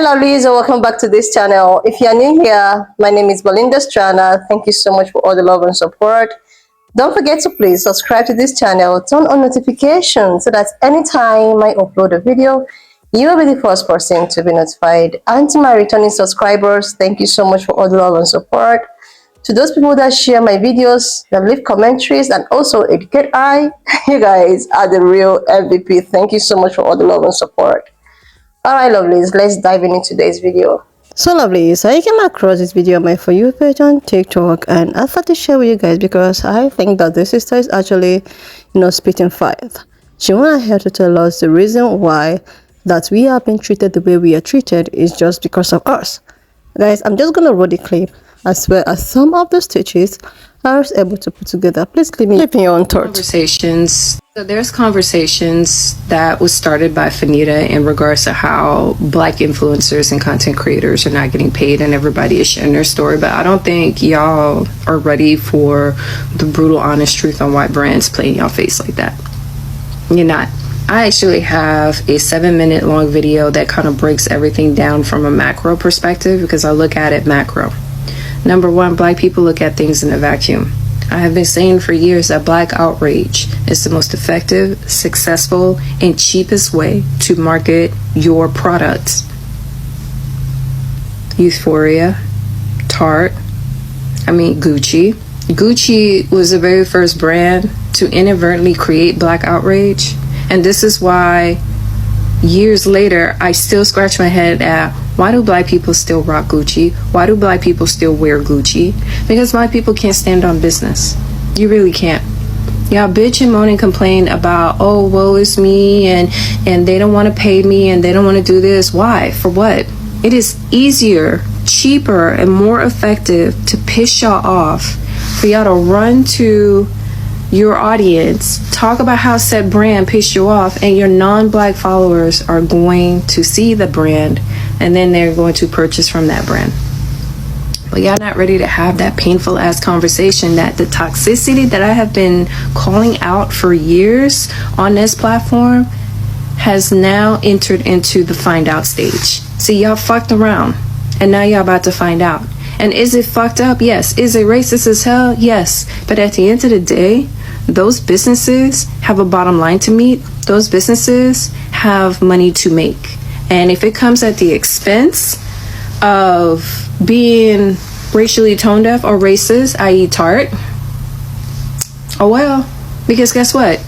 Lovelies, and welcome back to this channel. If you are new here, my name is Belinda Strana. Thank you so much for all the love and support. Don't forget to please subscribe to this channel, turn on notifications so that anytime I upload a video, you will be the first person to be notified. And to my returning subscribers, thank you so much for all the love and support. To those people that share my videos, that leave commentaries, and also educate you guys are the real MVP. Thank you so much for all the love and support. Alright, lovelies, let's dive into today's video. So lovelies, I came across this video on my For You page on TikTok, and I thought to share with you guys because I think that this sister is actually, spitting fire. She went ahead to tell us the reason why that we have been treated the way we are treated is just because of us. Guys, I'm just gonna roll the clip as well as some of the stitches I was able to put together. Please leave me your own thoughts. Conversations. So there's conversations that was started by Fanita in regards to how Black influencers and content creators are not getting paid, and everybody is sharing their story. But I don't think y'all are ready for the brutal, honest truth on why brands play in y'all face like that. You're not. I actually have a 7-minute long video that kind of breaks everything down from a macro perspective, because I look at it macro. Number one, Black people look at things in a vacuum. I have been saying for years that Black outrage is the most effective, successful, and cheapest way to market your products. Euphoria, Tarte, Gucci. Gucci was the very first brand to inadvertently create Black outrage. And this is why years later, I still scratch my head at, why do Black people still rock Gucci? Why do Black people still wear Gucci? Because Black people can't stand on business. You really can't. Y'all bitch and moan and complain about, oh, woe is me, and they don't want to pay me, and they don't want to do this. Why? For what? It is easier, cheaper, and more effective to piss y'all off, for y'all to run to your audience, talk about how said brand pissed you off, and your non-Black followers are going to see the brand, and then they're going to purchase from that brand. But y'all not ready to have that painful ass conversation, that the toxicity that I have been calling out for years on this platform has now entered into the find out stage. See, y'all fucked around, and now y'all about to find out. And is it fucked up? Yes. Is it racist as hell? Yes. But at the end of the day, those businesses have a bottom line to meet. Those businesses have money to make. And if it comes at the expense of being racially tone deaf or racist, i.e. Tarte, oh well. Because guess what?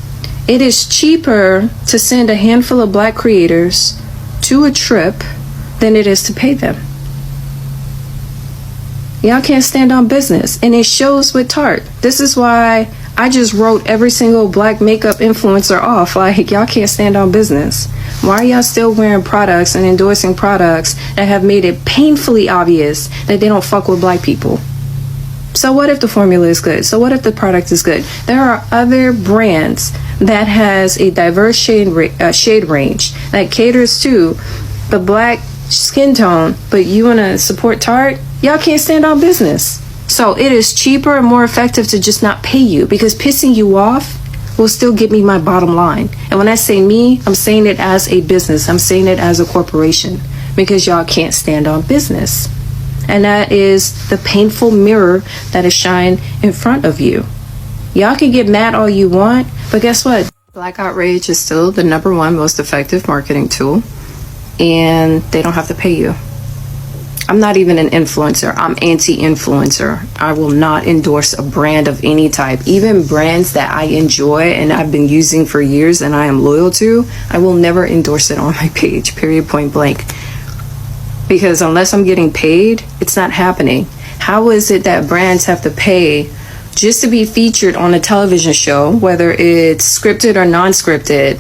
It is cheaper to send a handful of Black creators to a trip than it is to pay them. Y'all can't stand on business, and it shows with Tarte. This is why I just wrote every single Black makeup influencer off. Like, y'all can't stand on business. Why are y'all still wearing products and endorsing products that have made it painfully obvious that they don't fuck with Black people? So what if the formula is good? So what if the product is good? There are other brands that has a diverse shade range that caters to the Black skin tone, but you want to support Tarte? Y'all can't stand on business. So it is cheaper and more effective to just not pay you, because pissing you off will still get me my bottom line. And when I say me, I'm saying it as a business. I'm saying it as a corporation, because y'all can't stand on business. And that is the painful mirror that is shined in front of you. Y'all can get mad all you want, but guess what? Black outrage is still the #1 most effective marketing tool, and they don't have to pay you. I'm not even an influencer. I'm anti-influencer. I will not endorse a brand of any type. Even brands that I enjoy and I've been using for years and I am loyal to, I will never endorse it on my page, period, point blank. Because unless I'm getting paid, it's not happening. How is it that brands have to pay just to be featured on a television show, whether it's scripted or non-scripted,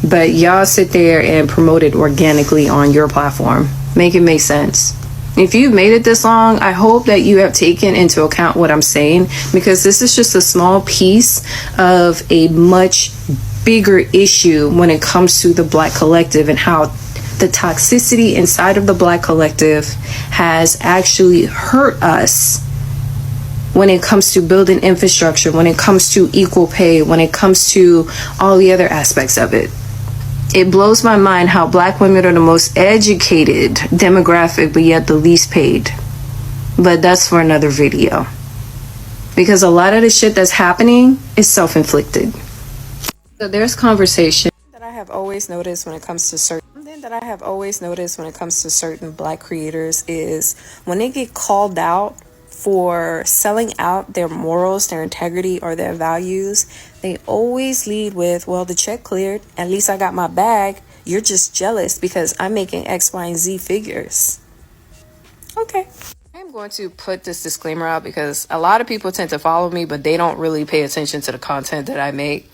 but y'all sit there and promote it organically on your platform? Make it make sense. If you've made it this long, I hope that you have taken into account what I'm saying, because this is just a small piece of a much bigger issue when it comes to the Black collective, and how the toxicity inside of the Black collective has actually hurt us when it comes to building infrastructure, when it comes to equal pay, when it comes to all the other aspects of it. It blows my mind how black women are the most educated demographic, but yet the least paid. But that's for another video. Because a lot of the shit that's happening is self-inflicted. So there's conversation that I have always noticed when it comes to certain black creators is when they get called out for selling out their morals, their integrity, or their values, they always lead with, well, the check cleared, at least I got my bag, you're just jealous because I'm making X, Y, and Z figures. Okay. I'm going to put this disclaimer out because a lot of people tend to follow me, but they don't really pay attention to the content that I make.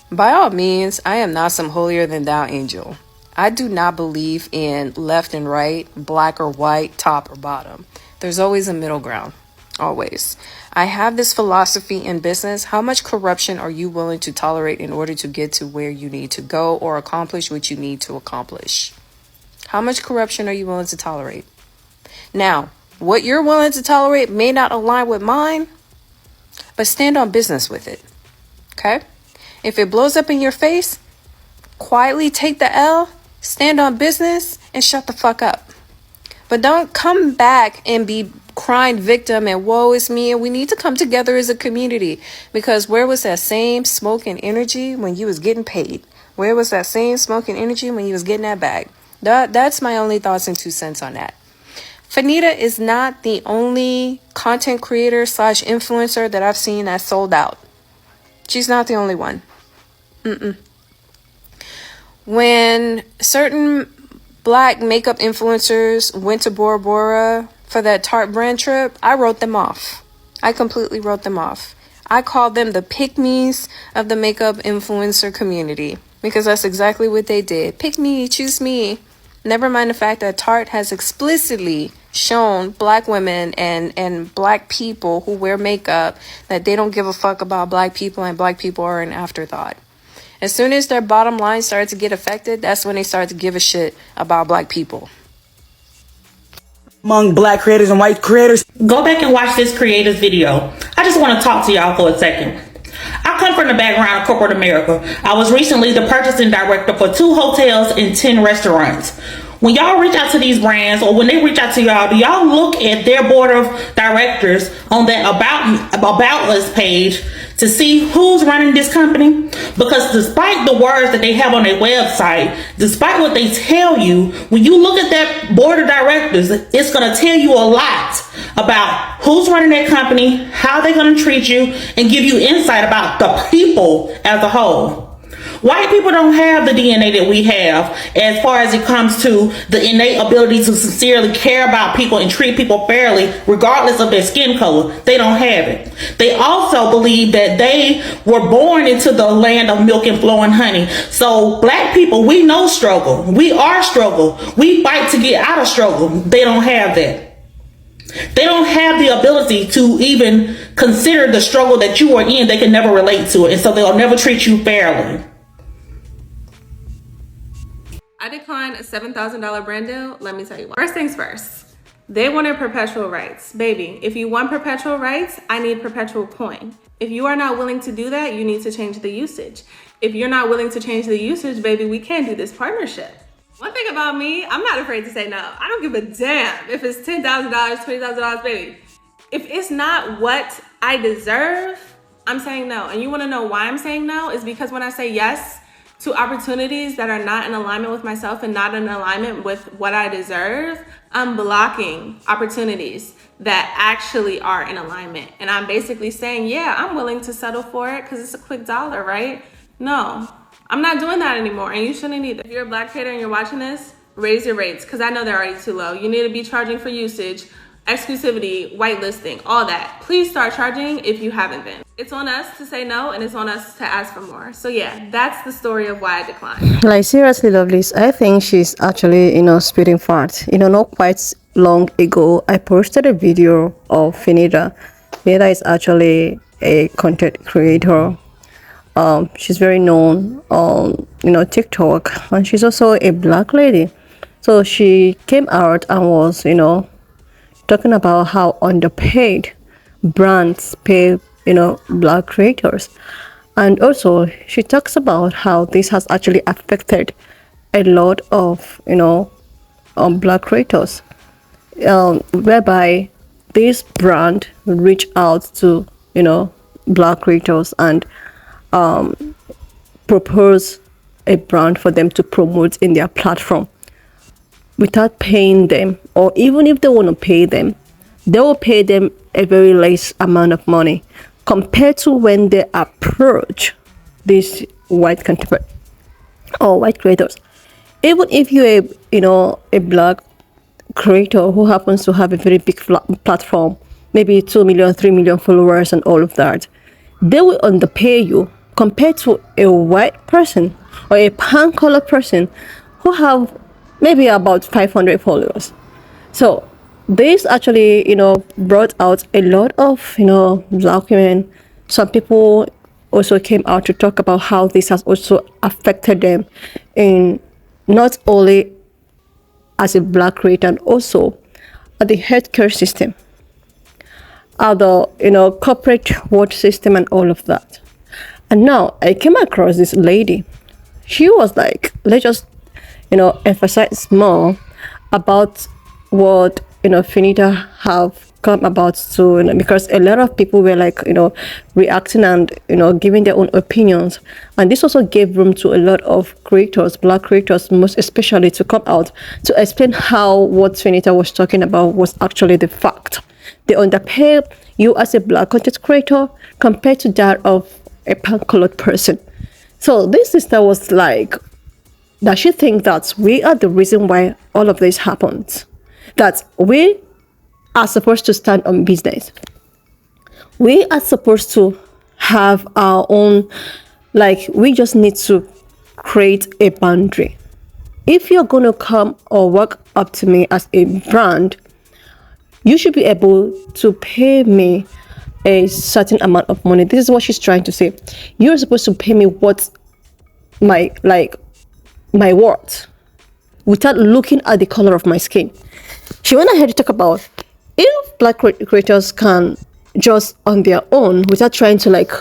By all means, I am not some holier than thou angel. I do not believe in left and right, black or white, top or bottom. There's always a middle ground. Always. I have this philosophy in business. How much corruption are you willing to tolerate in order to get to where you need to go or accomplish what you need to accomplish? How much corruption are you willing to tolerate? Now, what you're willing to tolerate may not align with mine, but stand on business with it. Okay? If it blows up in your face, quietly take the L, stand on business, and shut the fuck up. But don't come back and be crying victim and woe is me, and we need to come together as a community, because where was that same smoke and energy when you was getting paid? Where was that same smoke and energy when you was getting that bag? That's my only thoughts and 2 cents on that. Fanita is not the only content creator / influencer that I've seen that sold out. She's not the only one. When certain black makeup influencers went to Bora Bora for that Tarte brand trip, I wrote them off. I completely wrote them off. I called them the pick-me's of the makeup influencer community because that's exactly what they did. Pick me, choose me. Never mind the fact that Tarte has explicitly shown black women and black people who wear makeup that they don't give a fuck about black people and black people are an afterthought. As soon as their bottom line started to get affected, that's when they started to give a shit about black people. Among black creators and white creators. Go back and watch this creator's video. I just want to talk to y'all for a second. I come from the background of corporate America. I was recently the purchasing director for 2 hotels and 10 restaurants. When y'all reach out to these brands, or when they reach out to y'all, do y'all look at their board of directors on that about us page to see who's running this company? Because despite the words that they have on their website, despite what they tell you, when you look at that board of directors, it's going to tell you a lot about who's running that company, how they're going to treat you, and give you insight about the people as a whole. White people don't have the DNA that we have as far as it comes to the innate ability to sincerely care about people and treat people fairly regardless of their skin color. They don't have it. They also believe that they were born into the land of milk and flowing honey. So black people, we know struggle. We are struggle. We fight to get out of struggle. They don't have that. They don't have the ability to even consider the struggle that you are in. They can never relate to it, and so they'll never treat you fairly. I declined a $7,000 brand deal. Let me tell you why. First things first, they wanted perpetual rights. Baby, if you want perpetual rights, I need perpetual coin. If you are not willing to do that, you need to change the usage. If you're not willing to change the usage, baby, we can't do this partnership. One thing about me, I'm not afraid to say no. I don't give a damn if it's $10,000, $20,000, baby. If it's not what I deserve, I'm saying no. And you want to know why I'm saying no? Is because when I say yes to opportunities that are not in alignment with myself and not in alignment with what I deserve, I'm blocking opportunities that actually are in alignment. And I'm basically saying, yeah, I'm willing to settle for it because it's a quick dollar, right? No, I'm not doing that anymore, and you shouldn't either. If you're a black creator and you're watching this, raise your rates because I know they're already too low. You need to be charging for usage, exclusivity, whitelisting, all that. Please start charging if you haven't been. It's on us to say no, and it's on us to ask for more. So yeah, that's the story of why I declined. Like, seriously, Lovelace, I think she's actually, spitting fart. Not quite long ago, I posted a video of Finita. Finita is actually a content creator. She's very known on, TikTok, and she's also a black lady. So she came out and was, talking about how underpaid brands pay, black creators. And also she talks about how this has actually affected a lot of black creators, whereby this brand reach out to black creators and propose a brand for them to promote in their platform without paying them, or even if they want to pay them, they will pay them a very less amount of money compared to when they approach these white contemporary or white creators. Even if you're a black creator who happens to have a very big platform, maybe 2 million, 3 million followers and all of that, they will underpay you compared to a white person or a pan color person who have maybe about 500 followers. So this actually brought out a lot of black women. Some people also came out to talk about how this has also affected them in not only as a black creator and also at the healthcare system, at the corporate world system and all of that. And now I came across this lady. She was like, let's just emphasize more about what Finita have come about to, because a lot of people were like reacting and giving their own opinions, and this also gave room to a lot of creators, black creators most especially, to come out to explain how what Finita was talking about was actually the fact. They underpay you as a black content creator compared to that of a pan-colored person. So this sister was like, does she think that we are the reason why all of this happens? That we are supposed to stand on business. We are supposed to have our own, like, we just need to create a boundary. If you're going to come or walk up to me as a brand, you should be able to pay me a certain amount of money. This is what she's trying to say. You're supposed to pay me what my worth without looking at the color of my skin. She went ahead to talk about if black creators can just on their own without trying to like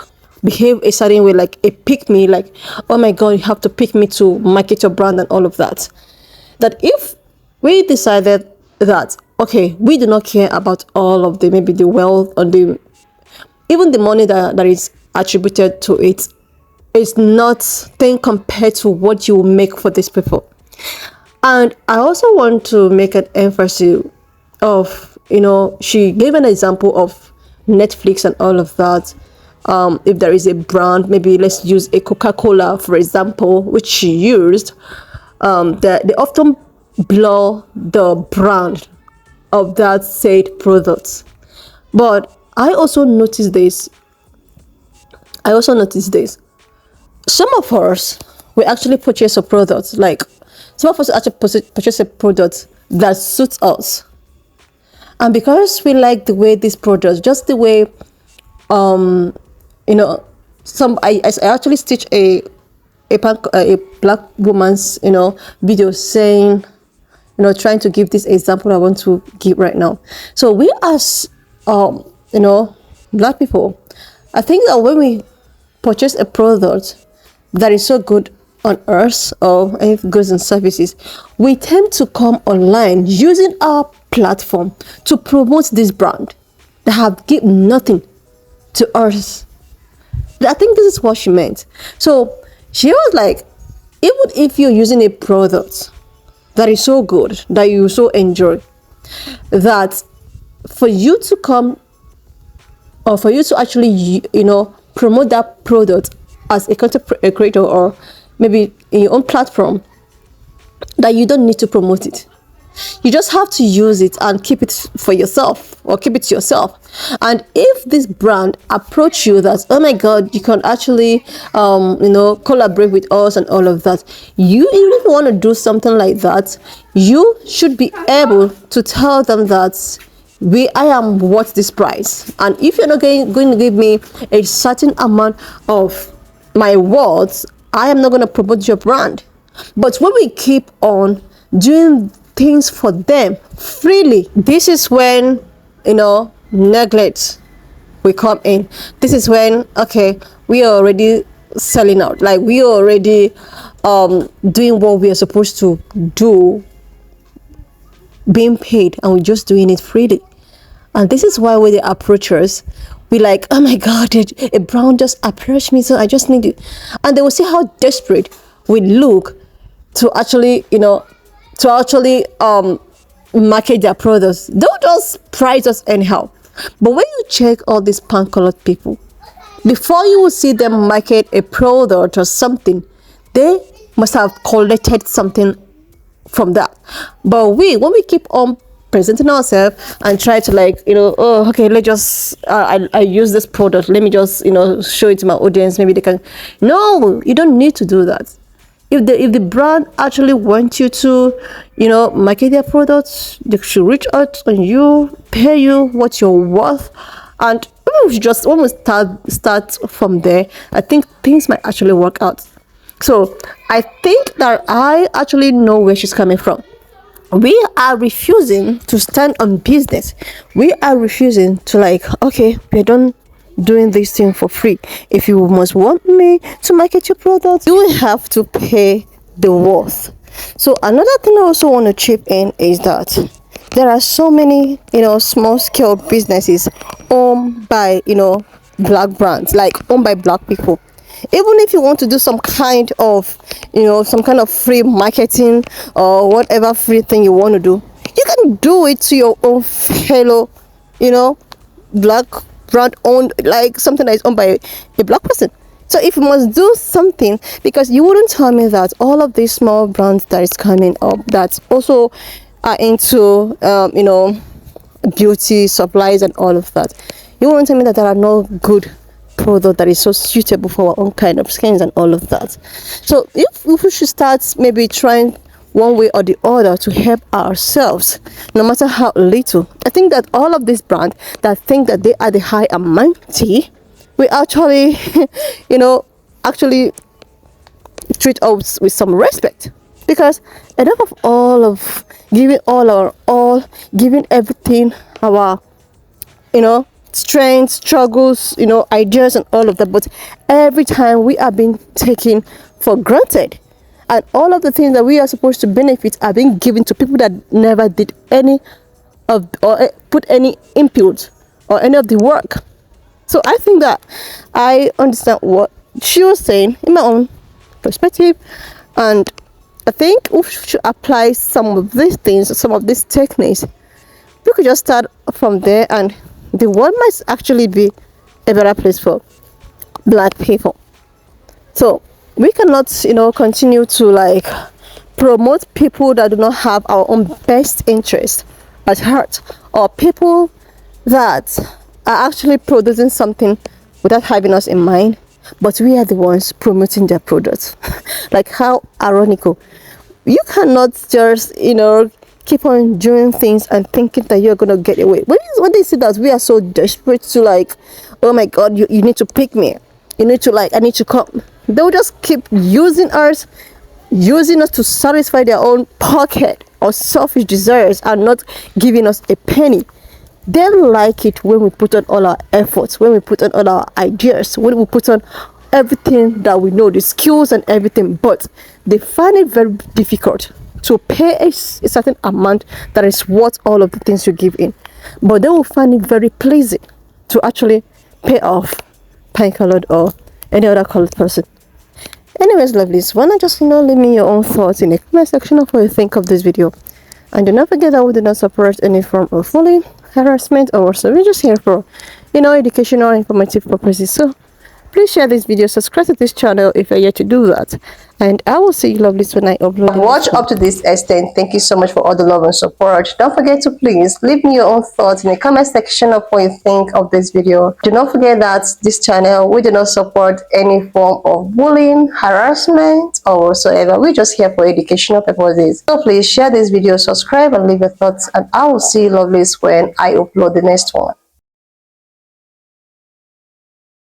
behave a certain way, like a pick me, like, oh my god, you have to pick me to market your brand and all of that. That if we decided that, okay, we do not care about all of the, maybe the wealth or the, even the money that is attributed to it, is not thing compared to what you will make for these people. And I also want to make an emphasis of, she gave an example of Netflix and all of that. If there is a brand, maybe let's use a Coca-Cola, for example, which she used, they often blur the brand of that said product. But I also noticed this. Some of us, we actually purchase a product, like some of us actually purchase a product that suits us. And because we like the way this product, just the way, I actually stitched a black woman's, video saying, trying to give this example I want to give right now. So we as, black people, I think that when we purchase a product that is so good on earth or any goods and services, we tend to come online using our platform to promote this brand that have given nothing to us. I think this is what she meant. So she was like, even if you're using a product that is so good, that you so enjoy, that for you to come or for you to actually, promote that product as a content creator or maybe in your own platform, that you don't need to promote it. You just have to use it and keep it for yourself or keep it to yourself. And if this brand approach you that, oh my god, you can actually collaborate with us and all of that, you, even if you want to do something like that, you should be able to tell them that I am worth this price, and if you're not going to give me a certain amount of my words, I am not going to promote your brand. But when we keep on doing things for them freely, this is when neglect will come in. This is when, okay, we are already selling out, like we are already doing what we are supposed to do, being paid, and we're just doing it freely. And this is why when they approach us, we like, oh my god, a brown just approached me, so I just need it. And they will see how desperate we look to actually, market their products. Don't just price us anyhow. But when you check all these pan-colored people, before you will see them market a product or something, they must have collected something from that. But when we keep on presenting ourselves and try to oh, okay, let's just I use this product, let me just show it to my audience, maybe they can. No, you don't need to do that. If the brand actually wants you to market their products, they should reach out on you, pay you what you're worth, and when we start from there, I think things might actually work out. So I think that I actually know where she's coming from. We are refusing to stand on business. We are refusing to okay, we're done doing this thing for free. If you must want me to market your product, you will have to pay the worth. So another thing I also want to chip in is that there are so many small scale businesses owned by black brands, owned by black people. Even if you want to do some kind of free marketing or whatever free thing you want to do, you can do it to your own fellow black brand owned, something that is owned by a black person. So if you must do something, because you wouldn't tell me that all of these small brands that is coming up that also are into beauty supplies and all of that, you won't tell me that there are no good product that is so suitable for our own kind of skins and all of that. So if we should start maybe trying one way or the other to help ourselves, no matter how little, I think that all of these brands that think that they are the high and mighty, we actually actually treat us with some respect, because enough of all of giving all our all, giving everything our strengths, struggles, ideas and all of that, but every time we are being taken for granted, and all of the things that we are supposed to benefit are being given to people that never did any of or put any input or any of the work. So I think that I understand what she was saying in my own perspective, and I think we should apply some of these things, some of these techniques. We could just start from there, and the world might actually be a better place for black people. So we cannot continue to promote people that do not have our own best interest at heart, or people that are actually producing something without having us in mind, but we are the ones promoting their products. How ironical. You cannot just keep on doing things and thinking that you're gonna get away. When they see that we are so desperate to oh my god, you need to pick me, you need to I need to come, they'll just keep using us to satisfy their own pocket or selfish desires, and not giving us a penny. They like it when we put on all our efforts, when we put on all our ideas, when we put on everything that we know, the skills and everything, but they find it very difficult to pay a certain amount that is worth all of the things you give in. But they will find it very pleasing to actually pay off pine colored or any other colored person. Anyways, lovelies, why not just leave me your own thoughts in the comment section of what you think of this video. And do not forget that we do not support any form of bullying, harassment, or so. We're just here for educational and informative purposes. So please share this video, subscribe to this channel if you're yet to do that, and I will see you lovelies when I upload. Watch up to this extent. Thank you so much for all the love and support. Don't forget to please leave me your own thoughts in the comment section of what you think of this video. Do not forget that this channel, we do not support any form of bullying, harassment, or whatsoever. We're just here for educational purposes. So please share this video, subscribe, and leave your thoughts, and I will see you lovelies when I upload the next one.